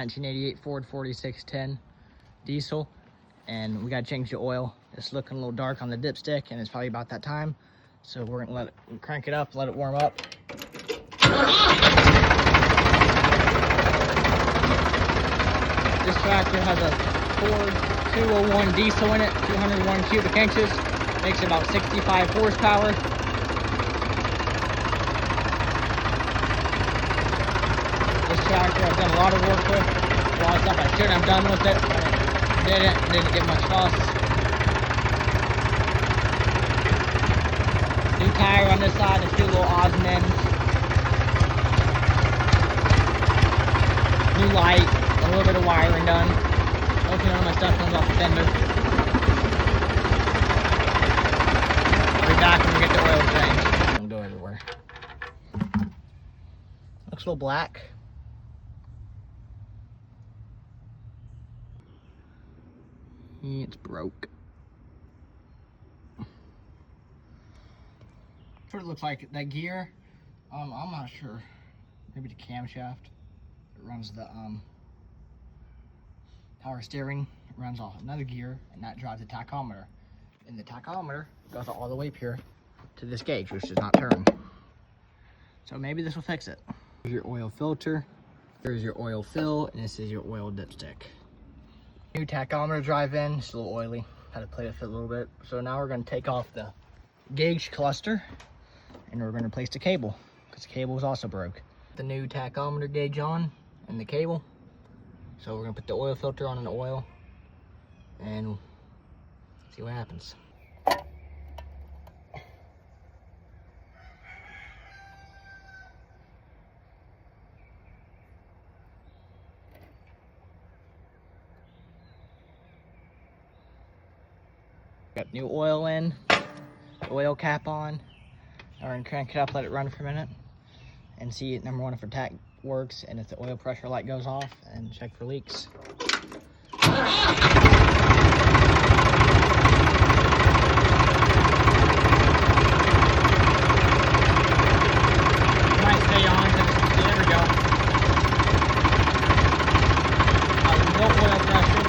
1988 Ford 4610 diesel, and we gotta change the oil. It's looking a little dark on the dipstick, and it's probably about that time. So we're gonna crank it up, let it warm up. This tractor has a Ford 201 diesel in it, 201 cubic inches, makes about 65 horsepower. This tractor I've done a lot of work with, a lot of stuff I shouldn't have done with it, but I didn't get much fuss. New tire on this side, a few little odds and ends. New light, a little bit of wiring done. Hopefully none of my stuff comes off the fender. I'll be back when we get the oil changed. It'll go everywhere. Looks a little black. It's broke. Sort of looks like that gear. I'm not sure. Maybe the camshaft. It runs the power steering. It runs off another gear, and that drives the tachometer. And the tachometer goes all the way up here to this gauge, which does not turn. So maybe this will fix it. Here's your oil filter. Here's your oil fill, and this is your oil dipstick. New tachometer drive-in. It's a little oily. Had to play with it a little bit. So now we're going to take off the gauge cluster, and we're going to replace the cable, because the cable was also broke. The new tachometer gauge on and the cable. So we're going to put the oil filter on in the oil and see what happens. Got new oil in, oil cap on. Now we're gonna crank it up, let it run for a minute, and see, number one, if our tach works, and if the oil pressure light goes off, and check for leaks. Might stay on, there we go. No oil pressure.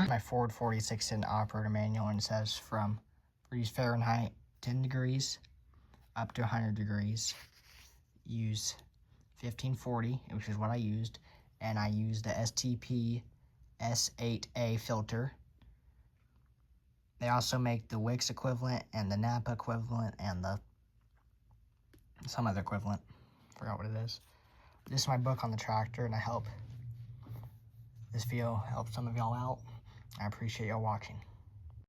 My Ford 4610 operator manual, and it says from freeze Fahrenheit 10 degrees up to 100 degrees. Use 1540, which is what I used, and I used the STP S8A filter. They also make the Wix equivalent and the Napa equivalent and the some other equivalent. Forgot what it is. This is my book on the tractor, and I hope this video helps some of y'all out. I appreciate y'all watching.